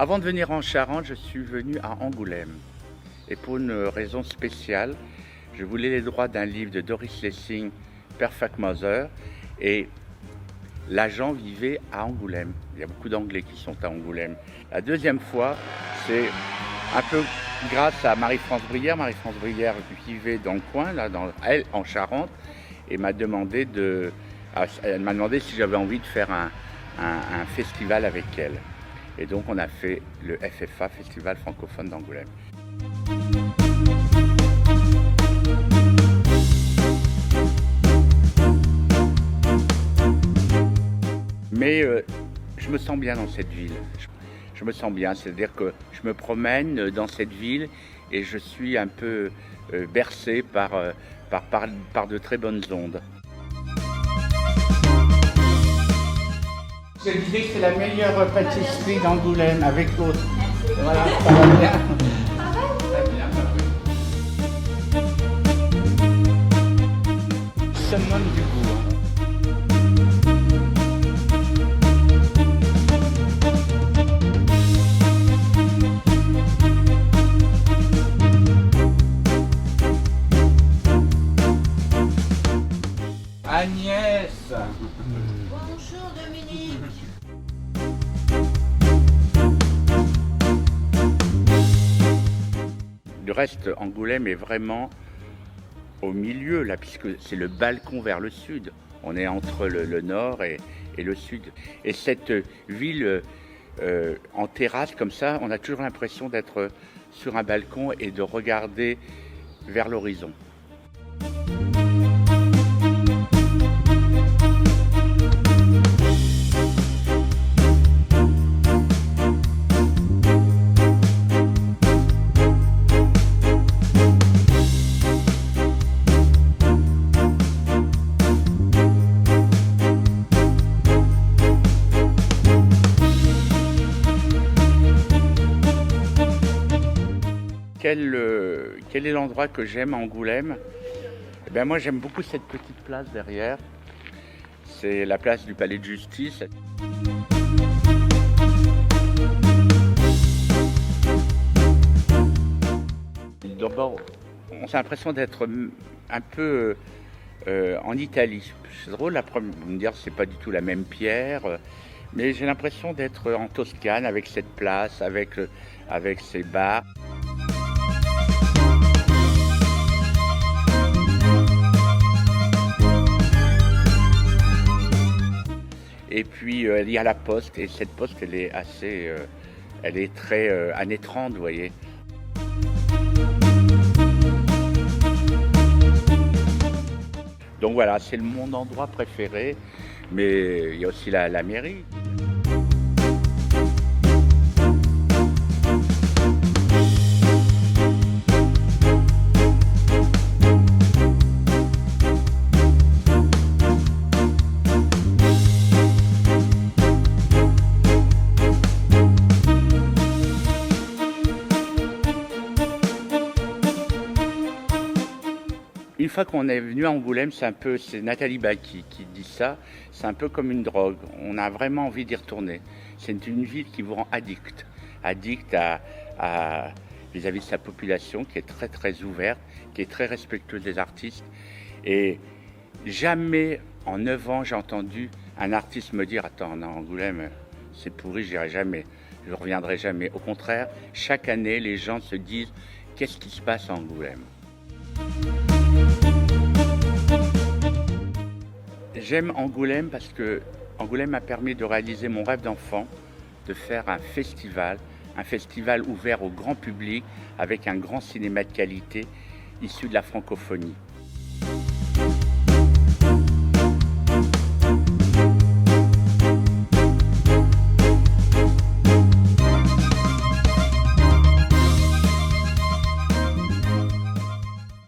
Avant de venir en Charente, je suis venu à Angoulême. Et pour une raison spéciale, je voulais les droits d'un livre de Doris Lessing, Perfect Mother, et l'agent vivait à Angoulême. Il y a beaucoup d'Anglais qui sont à Angoulême. La deuxième fois, c'est un peu grâce à Marie-France Brière. Marie-France Brière vivait dans le coin, là, elle, en Charente, et elle m'a demandé si j'avais envie de faire un festival avec elle. Et donc on a fait le FFA, Festival francophone d'Angoulême. Mais je me sens bien dans cette ville. Je me sens bien, c'est-à-dire que je me promène dans cette ville et je suis un peu bercé par de très bonnes ondes. Je disais que c'est la meilleure pâtisserie d'Angoulême avec l'autre. Voilà, ça va bien. Très bien, ça me donne du goût. Agnès. Bonjour Dominique. Le reste, Angoulême est vraiment au milieu, là, puisque c'est le balcon vers le sud. On est entre le nord et le sud. Et cette ville en terrasse, comme ça, on a toujours l'impression d'être sur un balcon et de regarder vers l'horizon. Quel est l'endroit que j'aime à Angoulême? Eh bien, moi, j'aime beaucoup cette petite place derrière. C'est la place du Palais de Justice. D'abord, on a l'impression d'être un peu en Italie. C'est drôle, vous me dire que c'est pas du tout la même pierre, mais j'ai l'impression d'être en Toscane avec cette place, avec ces bars. Et puis il y a la poste, et cette poste elle est très années 30, vous voyez. Donc voilà, c'est mon endroit préféré, mais il y a aussi la mairie. Une fois qu'on est venu à Angoulême, c'est Nathalie Backy qui dit ça, c'est un peu comme une drogue. On a vraiment envie d'y retourner. C'est une ville qui vous rend addict vis-à-vis de sa population, qui est très très ouverte, qui est très respectueuse des artistes. Et jamais en 9 ans, j'ai entendu un artiste me dire « Attends, non, Angoulême, c'est pourri, j'irai jamais, je ne reviendrai jamais ». Au contraire, chaque année, les gens se disent « Qu'est-ce qui se passe à Angoulême ?» J'aime Angoulême parce que Angoulême m'a permis de réaliser mon rêve d'enfant, de faire un festival ouvert au grand public avec un grand cinéma de qualité issu de la francophonie.